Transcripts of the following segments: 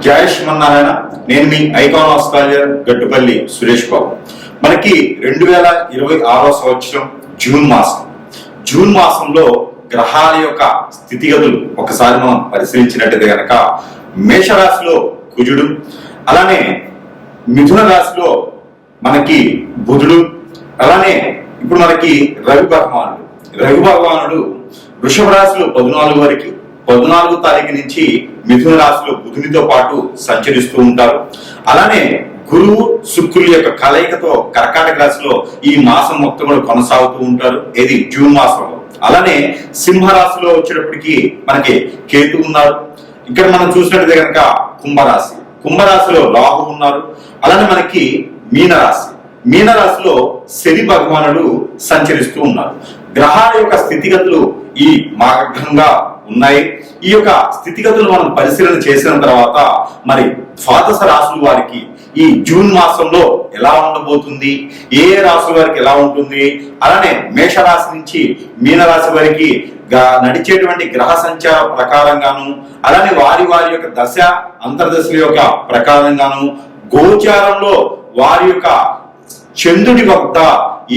జయ శ్రీమన్నారాయణ. నేను మీ icon astrologer Gattupalli Suresh Babu. మనకి 2026 సంవత్సరం జూన్ మాసంలో గ్రహాల యొక్క స్థితిగతులు ఒకసారి మనం పరిశీలించినట్టయితే కనుక మేషరాశిలో కుజుడు, అలానే మిథున రాశిలో మనకి బుధుడు, అలానే ఇప్పుడు మనకి రవి భగవానుడు వృషభ రాశిలో 14 వరకు 14వ తారీఖు నుంచి మిథున రాశిలో బుధునితో పాటు సంచరిస్తూ ఉంటారు. అలానే గురువు శుక్రుల యొక్క కలయికతో కర్కాటక రాశిలో ఈ మాసం మొత్తం కూడా కొనసాగుతూ ఉంటారు. ఇది జూన్ మాసంలో. అలానే సింహరాశిలో వచ్చేటప్పటికి మనకి కేతు ఉన్నారు. ఇక్కడ మనం చూసినట్లయితే కనుక కుంభరాశిలో రాహు ఉన్నారు. అలానే మనకి మీనరాశిలో శని భగవానుడు సంచరిస్తూ ఉన్నారు. గ్రహాల యొక్క స్థితిగతులు ఈ మార్గంగా ఉన్నాయి. ఈ యొక్క స్థితిగతులు మనం పరిశీలన చేసిన తర్వాత మరి ద్వాదశ రాశుల వారికి ఈ జూన్ మాసంలో ఎలా ఉండబోతుంది, ఏ రాశుల వారికి ఎలా ఉంటుంది, అలానే మేషరాశి నుంచి మీనరాశి వారికి నడిచేటువంటి గ్రహ సంచార ప్రకారంగాను, అలానే వారి యొక్క దశ అంతర్దశల యొక్క ప్రకారంగాను, గోచారంలో వారి యొక్క చంద్రుడి వద్ద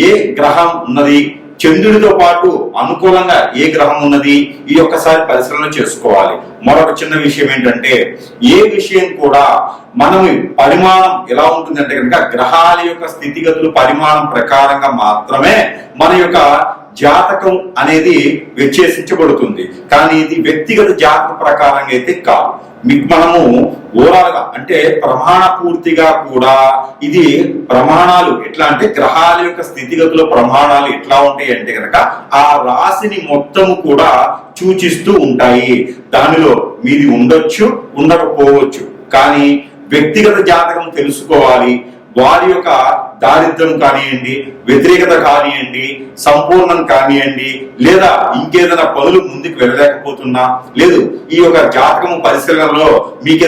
ఏ గ్రహం ఉన్నది, చంద్రుడితో పాటు అనుకూలంగా ఏ గ్రహం ఉన్నది, ఈ ఒక్కసారి పరిశీలన చేసుకోవాలి. మరొక చిన్న విషయం ఏంటంటే, ఏ విషయం కూడా మనం పరిమాణం ఎలా ఉంటుందంటే కనుక గ్రహాల యొక్క స్థితిగతులు పరిమాణం ప్రకారంగా మాత్రమే మన యొక్క జాతకం అనేది విశ్లేషించబడుతుంది. కానీ ఇది వ్యక్తిగత జాతక ప్రకారంగా అయితే కాదు. మీకు మనము ఓవరాల్ గా అంటే ప్రమాణ పూర్తిగా కూడా ఇది ప్రమాణాలు ఎట్లా అంటే గ్రహాల యొక్క స్థితిగతుల ప్రమాణాలు ఎట్లా ఉంటాయి అంటే కనుక ఆ రాశిని మొత్తము కూడా సూచిస్తూ ఉంటాయి. దానిలో మీది ఉండొచ్చు, ఉండకపోవచ్చు. కానీ వ్యక్తిగత జాతకం తెలుసుకోవాలి. వారి యొక్క దారిద్ర్యం కానివ్వండి, వ్యతిరేకత కానివ్వండి, సంపూర్ణం కానివ్వండి, లేదా ఇంకేదైనా పనులు ముందుకు వెళ్ళలేకపోతున్నా, లేదు ఈ యొక్క జాతకం పరిశీలనలో మీకు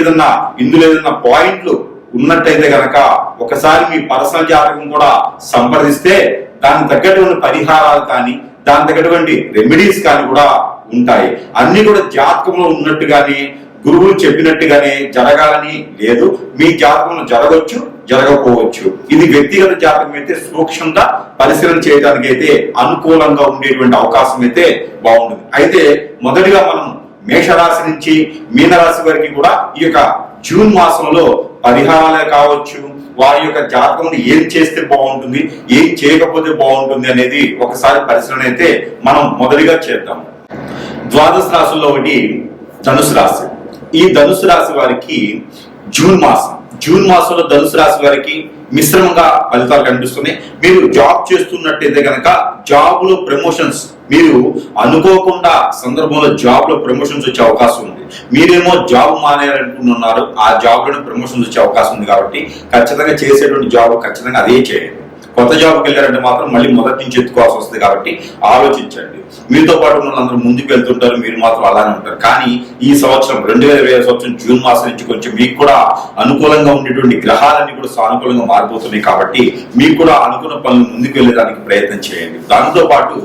ఇందులో ఏదైనా పాయింట్లు ఉన్నట్టయితే గనక ఒకసారి మీ పర్సనల్ జాతకం కూడా సంప్రదిస్తే దానికి తగ్గటువంటి పరిహారాలు కానీ, దాని తగ్గటువంటి రెమెడీస్ కానీ కూడా ఉంటాయి. అన్ని కూడా జాతకంలో ఉన్నట్టుగానే గురువులు చెప్పినట్టుగానే జరగాలని లేదు. మీ జాతకంలో జరగవచ్చు, జరగకపోవచ్చు. ఇది వ్యక్తిగత జాతకం అయితే సూక్ష్మంగా పరిశీలన చేయడానికి అయితే అనుకూలంగా ఉండేటువంటి అవకాశం అయితే బాగుంటుంది. అయితే మొదటిగా మనం మేషరాశి నుంచి మీనరాశి వరకు కూడా ఈ యొక్క జూన్ మాసంలో పరిహారాలే కావచ్చు, వారి యొక్క జాతకం ఏం చేస్తే బాగుంటుంది, ఏం చేయకపోతే బాగుంటుంది అనేది ఒకసారి పరిశీలన అయితే మనం మొదటిగా చేద్దాం. ద్వాదశ రాశుల్లో ఒకటి ధనుసు రాశి. ఈ ధనుసు రాశి వారికి జూన్ మాసంలో ధనుసు రాశి వారికి మిశ్రమంగా ఫలితాలు కనిపిస్తున్నాయి. మీరు జాబ్ చేస్తున్నట్టయితే కనుక జాబ్ లో ప్రమోషన్స్, మీరు అనుకోకుండా సందర్భంలో జాబ్ లో ప్రమోషన్స్ వచ్చే అవకాశం ఉంది. మీరేమో జాబ్ మానేయాలనుకుంటున్నారు, ఆ జాబ్ లో ప్రమోషన్స్ వచ్చే అవకాశం ఉంది. కాబట్టి ఖచ్చితంగా చేసేటువంటి జాబ్ ఖచ్చితంగా అదే చేయండి. కొత్త జాబ్కి వెళ్ళారంటే మాత్రం మళ్ళీ మొదటి నుంచి ఎత్తుకోవాల్సి వస్తుంది. కాబట్టి ఆలోచించండి. మీతో పాటు ఉన్న అందరూ ముందుకు వెళ్తుంటారు, మీరు మాత్రం అలానే ఉంటారు. కానీ ఈ సంవత్సరం 2020 సంవత్సరం జూన్ మాసం నుంచి కొంచెం మీకు కూడా అనుకూలంగా ఉండేటువంటి గ్రహాలన్నీ కూడా సానుకూలంగా మారిపోతున్నాయి. కాబట్టి మీకు కూడా అనుకున్న పనులు ముందుకు వెళ్ళడానికి ప్రయత్నం చేయండి. దాంతో పాటు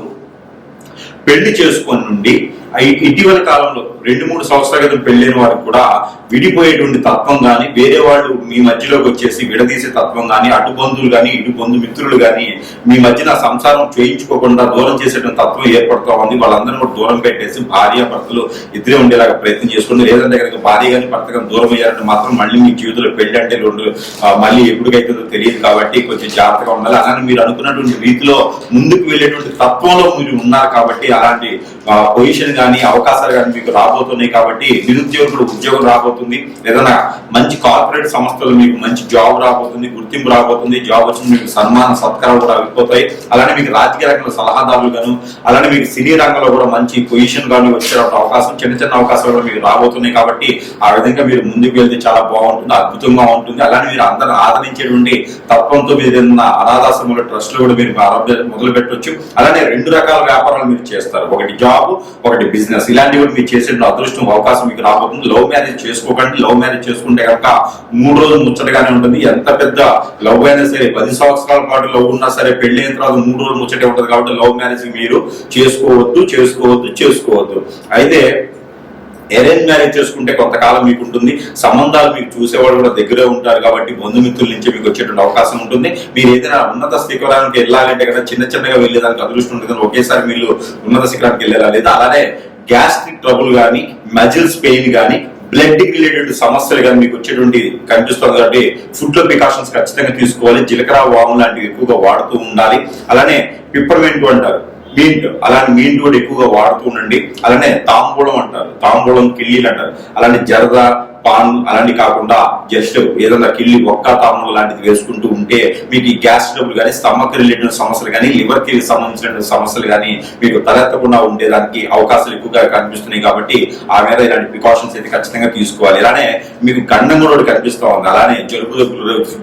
పెళ్లి చేసుకొని నుండి ఇటీవల కాలంలో 2-3 సంవత్సరాల క్రితం పెళ్ళైన వారికి కూడా విడిపోయేటువంటి తత్వం కానీ, వేరే వాళ్ళు మీ మధ్యలోకి వచ్చేసి విడదీసే తత్వం కానీ, అటు బంధువులు కానీ ఇటు బంధు మిత్రులు కానీ మీ మధ్యన సంసారం చేయించుకోకుండా దూరం చేసేటువంటి తత్వం ఏర్పడుతూ ఉంది. వాళ్ళందరూ కూడా దూరం పెట్టేసి భార్య భర్తలు ఇద్దరే ఉండేలాగా ప్రయత్నం చేసుకోండి. లేదంటే కనుక భార్య కానీ భర్త కానీ దూరం అయ్యారంటే మాత్రం మళ్ళీ మీ జీవితంలో పెళ్లి అంటే మళ్ళీ ఎప్పటికైతుందో తెలియదు. కాబట్టి కొంచెం జాగ్రత్తగా ఉండాలి. అలానే మీరు అనుకున్నటువంటి రీతిలో ముందుకు వెళ్ళేటువంటి తత్వంలో మీరు ఉన్నారు. కాబట్టి అలాంటి పొజిషన్ కానీ అవకాశాలు కానీ మీకు రాబోతున్నాయి. కాబట్టి నిరుద్యోగులు ఉద్యోగం రాబోతుంది. ఏదైనా మంచి కార్పొరేట్ సంస్థలు మీకు మంచి జాబ్ రాబోతుంది, గుర్తింపు రాబోతుంది. జాబ్ వచ్చిన మీకు సన్మాన సత్కారాలు కూడా అయిపోతాయి. అలానే మీకు రాజకీయ రంగంలో సలహాదారులు గాను, అలానే మీకు సినీ రంగంలో కూడా మంచి పొజిషన్ కానీ వచ్చే అవకాశం, చిన్న అవకాశాలు కూడా మీకు రాబోతున్నాయి. కాబట్టి ఆ విధంగా మీరు ముందుకు వెళ్తే చాలా బాగుంటుంది, అద్భుతంగా ఉంటుంది. అలానే మీరు అందరిని ఆదరించేటువంటి తత్వంతో మీరు ఏదైనా అనాథాశ్రమంలో ట్రస్ట్లు కూడా మీరు మొదలు పెట్టవచ్చు. అలానే 2 రకాల వ్యాపారాలు మీరు చేస్తారు, ఒకటి జాబ్, ఒకటి బిజినెస్. ఇలాంటివి మీరు చేసే అదృష్టం అవకాశం మీకు రాబోతుంది. లవ్ మ్యారేజ్ చేసుకోకండి. లవ్ మ్యారేజ్ చేసుకుంటే కనుక 3 రోజులు ముచ్చటగానే ఉంటుంది. ఎంత పెద్ద లవ్ అయినా సరే, 10 సంవత్సరాల పాటు లవ్ ఉన్నా సరే, పెళ్లి అయిన తర్వాత 3 రోజులు ముచ్చటే ఉంటుంది. కాబట్టి లవ్ మ్యారేజ్ మీరు చేసుకోవద్దు. అయితే అరేంజ్ మ్యారేజ్ చేసుకుంటే కొంతకాలం మీకు ఉంటుంది, సంబంధాలు మీకు చూసేవాడు కూడా దగ్గరే ఉంటారు కాబట్టి బంధుమిత్రుల నుంచి మీకు వచ్చేటువంటి అవకాశం ఉంటుంది. మీరు ఏదైనా ఉన్నత శిఖరానికి వెళ్ళాలంటే కదా చిన్న చిన్నగా వెళ్ళేదానికి అదృష్టం ఉంటుంది, కానీ ఒకేసారి మీరు ఉన్నత శిఖరానికి వెళ్ళాలి. లేదా అలానే గ్యాస్ట్రిక్ ట్రబుల్ కానీ, మజిల్స్ పెయిన్ కానీ, బ్లడ్ రిలేటెడ్ సమస్యలు కానీ మీకు వచ్చేటువంటి కనిపిస్తుంది. కాబట్టి ఫుడ్ లో ప్రికాషన్స్ ఖచ్చితంగా తీసుకోవాలి. జీలకర్ర, వాము లాంటివి ఎక్కువగా వాడుతూ ఉండాలి. అలానే పిప్పర్మెంట్ అంటారు, మీంట్, అలాంటి మీంట్ కూడా ఎక్కువగా వాడుతూ ఉండండి. అలానే తాంబూలం అంటారు, తాంబూలం కిళ్ళీలు అంటారు. అలాంటి జరద, పాన్ అలాంటివి కాకుండా జస్ట్ ఏదైనా కిళ్ళి ఒక్క తాంబూలం లాంటిది వేసుకుంటూ ఉంటే మీకు ఈ గ్యాస్ ట్రబుల్ కానీ, స్టమక్ రిలేటెడ్ సమస్యలు కానీ, లివర్ కి సంబంధించిన సమస్యలు కానీ మీకు తలెత్తకుండా ఉండేదానికి అవకాశాలు ఎక్కువగా కనిపిస్తున్నాయి. కాబట్టి ఆ మీద ఇలాంటి ప్రికాషన్స్ అయితే ఖచ్చితంగా తీసుకోవాలి. అలానే మీకు గండం కూడా కనిపిస్తూ ఉంది. అలానే జలుబు,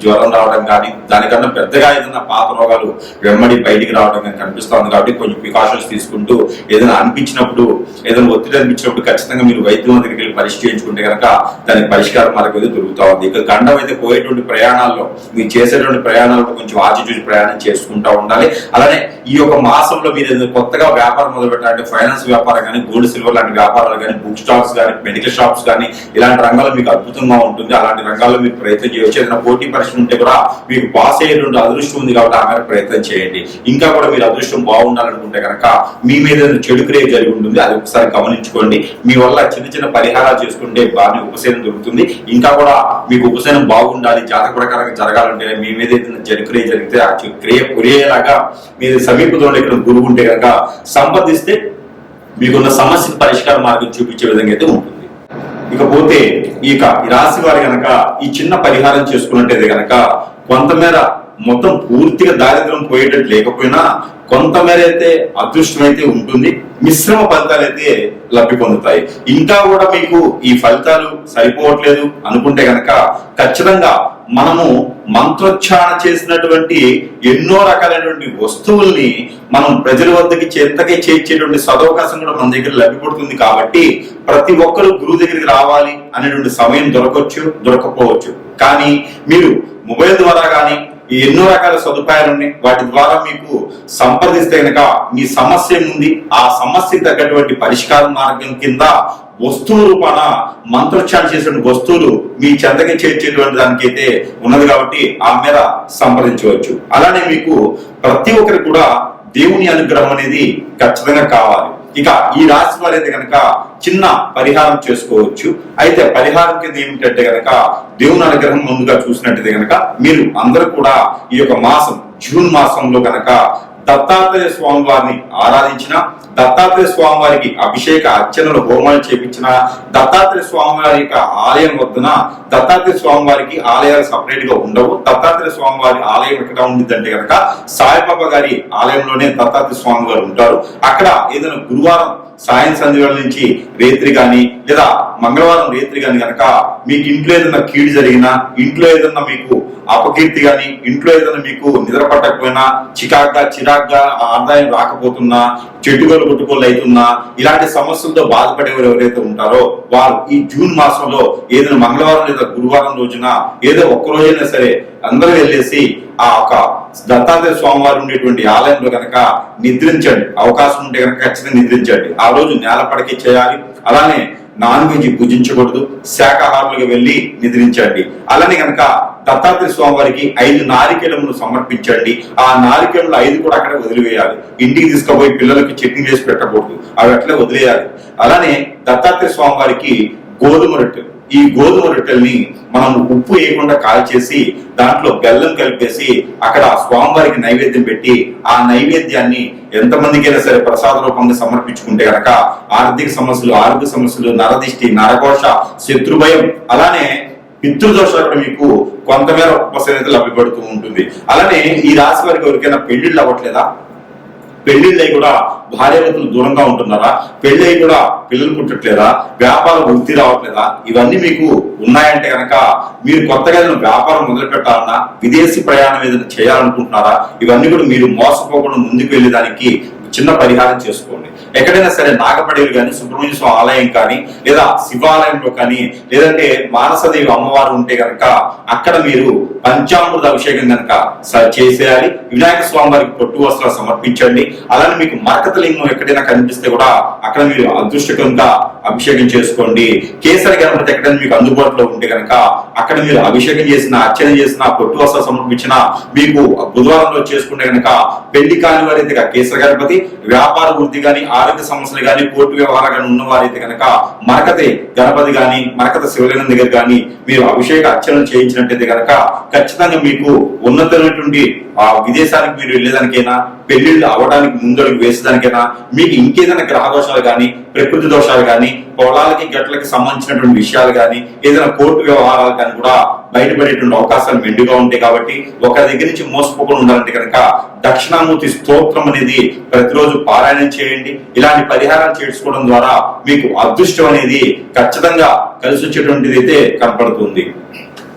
జ్వరం రావడం కానీ, దానికన్నా పెద్దగా ఏదైనా పాత రోగాలు వెంబడి బయటికి రావడం కానీ కనిపిస్తూ ఉంది. కాబట్టి కొంచెం ప్రికాషన్స్ తీసుకుంటూ ఏదైనా అనిపించినప్పుడు, ఏదైనా ఒత్తిడి అనిపించినప్పుడు ఖచ్చితంగా మీరు వైద్యం దగ్గరికి వెళ్ళి పరీక్ష చేయించుకుంటే కనుక దానికి పరిష్కారం మార్గం అయితే దొరుకుతా ఉంది. ఇక గండం అయితే పోయేటువంటి ప్రయాణాల్లో, మీరు చేసేటువంటి ప్రయాణాల్లో కొంచెం ఆచితూచి ప్రయాణం చేసుకుంటూ ఉండాలి. అలానే ఈ యొక్క మాసంలో మీరు కొత్తగా వ్యాపారం మొదలు పెట్టాలంటే ఫైనాన్స్ వ్యాపారం కానీ, గోల్డ్ సిల్వర్ లాంటి వ్యాపారాలు కానీ, బుక్ స్టాల్స్ కానీ, మెడికల్ షాప్స్ కానీ, ఇలాంటి రంగాల్లో మీకు అద్భుతంగా ఉంటుంది. అలాంటి రంగాల్లో మీరు ప్రయత్నం చేయవచ్చు. ఏదైనా పోటీ పరీక్షలు ఉంటే కూడా మీకు పాస్ అయ్యేటువంటి అదృష్టం ఉంది కాబట్టి ఆ మేరకు ప్రయత్నం చేయండి. ఇంకా కూడా మీరు అదృష్టం బాగుండాలనుకుంటే కనుక మీ మీద చెడు క్రియ జరిగి ఉంటుంది, అది ఒకసారి గమనించుకోండి. మీ వల్ల చిన్న చిన్న పరిహారాలు చేసుకుంటే బాగా ఉపశమనం దొరుకుతుంది. ఇంకా కూడా మీకు ఉపశమనం బాగుండాలి, జాతక ప్రకారంగా జరగాలంటే మీ మీద ఏదైనా చెడు క్రియ జరిగితే ఆ క్రియ పురేలాగా మీరు సమీపంలో ఇక్కడ గురువు ఉంటే కనుక సంప్రదిస్తే మీకున్న సమస్యకు పరిష్కార మార్గం చూపించే విధంగా అయితే ఉంటుంది. ఇకపోతే ఈ రాశి వారి గనక ఈ చిన్న పరిహారం చేసుకున్నట్టయితే గనక కొంతమేర మొత్తం పూర్తిగా దారిద్ర్యం పోయేటట్టు లేకపోయినా కొంతమేర అయితే అదృష్టం అయితే ఉంటుంది, మిశ్రమ ఫలితాలు అయితే లబ్ధి పొందుతాయి. ఇంకా కూడా మీకు ఈ ఫలితాలు సరిపోవట్లేదు అనుకుంటే గనక ఖచ్చితంగా మనము మంత్రోచ్చారణ చేసినటువంటి ఎన్నో రకాలైనటువంటి వస్తువుల్ని మనం ప్రజల వద్దకి చెంతకే చేర్చేటువంటి సదవకాశం కూడా మన దగ్గర లభ్యపడుతుంది. కాబట్టి ప్రతి ఒక్కరు గురువు దగ్గరికి రావాలి అనేటువంటి సమయం దొరకపోవచ్చు. కానీ మీరు మొబైల్ ద్వారా కానీ ఎన్నో రకాల సదుపాయాలు ఉన్నాయి, వాటి ద్వారా మీకు సంప్రదిస్తే కనుక మీ సమస్య ఉంది, ఆ సమస్యకు తగ్గటువంటి పరిష్కార మార్గం కింద వస్తువు రూపాన మంత్రోచ్చారణ చేసిన వస్తువులు మీ చెంతకి చేర్చేటువంటి దానికైతే ఉన్నది. కాబట్టి ఆ మేర సంప్రదించవచ్చు. అలానే మీకు ప్రతి ఒక్కరికి కూడా దేవుని అనుగ్రహం అనేది ఖచ్చితంగా కావాలి. ఇక ఈ రాశి వారు అయితే కనుక చిన్న పరిహారం చేసుకోవచ్చు. అయితే పరిహారం కింద ఏమిటంటే కనుక దేవుని అనుగ్రహం ముందుగా చూసినట్టయితే కనుక మీరు అందరూ కూడా ఈ యొక్క మాసం జూన్ మాసంలో కనుక దత్తాత్రేయ స్వామి వారిని ఆరాధించిన, దత్తాత్రేయ స్వామి వారికి అభిషేక అర్చనలు హోమాలు చేపించిన, దత్తాత్రేయ స్వామి వారి యొక్క ఆలయం వద్దున దత్తాత్రేయ స్వామి వారికి ఆలయాలు సపరేట్ గా ఉండవు. దత్తాత్రేయ స్వామి వారి ఆలయం ఎక్కడ ఉండిద్దంటే కనుక సాయిబాబా గారి ఆలయంలోనే దత్తాత్రేయ స్వామి వారు ఉంటారు. అక్కడ ఏదైనా గురువారం సాయం సంధ్య నుంచి రేత్రి కానీ లేదా మంగళవారం రేత్రి కానీ కనుక మీకు ఇంట్లో ఏదైనా కీడు జరిగినా, ఇంట్లో ఏదైనా మీకు అపకీర్తి కానీ, ఇంట్లో ఏదైనా మీకు నిద్ర పట్టకపోయినా, చిరాగ్గా ఆదాయం రాకపోతున్నా, చెట్టుకోలు కొట్టుకోలు అవుతున్నా, ఇలాంటి సమస్యలతో బాధపడేవారు ఎవరైతే ఉంటారో వారు ఈ జూన్ మాసంలో ఏదైనా మంగళవారం లేదా గురువారం రోజున ఏదో ఒక్క రోజైనా సరే అందరూ వెళ్ళేసి ఆ ఒక దత్తాత్రేయ స్వామివారు ఉండేటువంటి ఆలయంలో కనుక నిద్రించండి. అవకాశం ఉంటే కనుక ఖచ్చితంగా నిద్రించండి. ఆ రోజు నేల పడకే చేయాలి. అలానే నాన్ వెజ్ భుజించకూడదు, శాకాహారులుగా వెళ్ళి నిద్రించండి. అలానే కనుక దత్తాత్రేయ స్వామి వారికి 5 నారికేళములు సమర్పించండి. ఆ నారికేళములు 5 కూడా అక్కడే వదిలివేయాలి. ఇంటికి తీసుకుపోయి పిల్లలకి చట్నీ చేసి పెట్టకూడదు, అవి అట్లే వదిలేయాలి. అలానే దత్తాత్రేయ స్వామి వారికి గోధుమ రొట్టెలు, ఈ గోధుమ రొట్టెల్ని మనం ఉప్పు వేయకుండా కాల్చేసి దాంట్లో బెల్లం కలిపేసి అక్కడ స్వామివారికి నైవేద్యం పెట్టి ఆ నైవేద్యాన్ని ఎంతమందికైనా సరే ప్రసాద రూపంగా సమర్పించుకుంటే కనుక ఆర్థిక సమస్యలు, ఆరోగ్య సమస్యలు, నరదిష్టి, నరకోశ, శత్రుభయం, అలానే పితృదోషాలు కూడా మీకు కొంతమేర ఉపశమనం లభ్యపడుతూ ఉంటుంది. అలానే ఈ రాశి వారికి ఎవరికైనా పెళ్లిళ్ళు అవ్వట్లేదా? పెళ్లిళ్ళై కూడా భార్యాభర్తలు దూరంగా ఉంటున్నారా? పెళ్లి కూడా పిల్లలు పుట్టట్లేదా? వ్యాపారం వృద్ధి రావట్లేదా? ఇవన్నీ మీకు ఉన్నాయంటే కనుక మీరు కొత్తగా ఏదైనా వ్యాపారం మొదలు పెట్టాలన్నా, విదేశీ ప్రయాణం ఏదైనా చేయాలనుకుంటున్నారా? ఇవన్నీ కూడా మీరు మోసపోకుండా ముందుకు వెళ్ళేదానికి చిన్న పరిహారం చేసుకోండి. ఎక్కడైనా సరే నాగపడేలు కానీ, సుబ్రహ్మణ్య స్వామి ఆలయం కానీ, లేదా శివాలయంలో కానీ, లేదంటే మానసదేవి అమ్మవారు ఉంటే కనుక అక్కడ మీరు పంచామృత అభిషేకం కనుక చేసేయాలి. వినాయక స్వామి వారికి పొట్టు వస్త్రాలు సమర్పించండి. అలానే మీకు మరకత లింగం ఎక్కడైనా కనిపిస్తే కూడా అక్కడ మీరు అదృష్టకంగా అభిషేకం చేసుకోండి. కేసరి గణపతి ఎక్కడైనా మీకు అందుబాటులో ఉంటే కనుక అక్కడ మీరు అభిషేకం చేసిన, అర్చన చేసిన, పొట్టు వస్త్రాలు సమర్పించిన, మీకు బుధవారంలో చేసుకుంటే కనుక పెళ్లి కాని వారైతే కేసరి గణపతి, వ్యాపార వృద్ధి గాని, ఆరోగ్య సమస్యలు గాని, కోర్టు వ్యవహారాలు గాని ఉన్న వారైతే కనుక మరకతి గణపతి గాని, మరకత శివలింగం దగ్గర గాని మీరు అభిషేక అర్చనలు చేయించినట్టయితే కనుక ఖచ్చితంగా మీకు ఉన్నతమైనటువంటి విదేశానికి మీరు వెళ్ళేదానికైనా, పెళ్లిళ్ళు అవడానికి ముందడుగు వేసేదానికైనా, మీకు ఇంకేదైనా గ్రహ దోషాలు కానీ, ప్రకృతి దోషాలు కానీ, పొలాలకి గట్లకి సంబంధించినటువంటి విషయాలు కానీ, ఏదైనా కోర్టు వ్యవహారాలు కానీ కూడా బయటపడేటువంటి అవకాశాలు మెండుగా ఉంటాయి. కాబట్టి ఒక దగ్గర నుంచి మోసపోకుండా ఉండాలంటే కనుక దక్షిణామూర్తి స్తోత్రం అనేది ప్రతిరోజు పారాయణం చేయండి. ఇలాంటి పరిహారాలు చేసుకోవడం ద్వారా మీకు అదృష్టం అనేది ఖచ్చితంగా కలిసి వచ్చేటువంటిది అయితే కనపడుతుంది.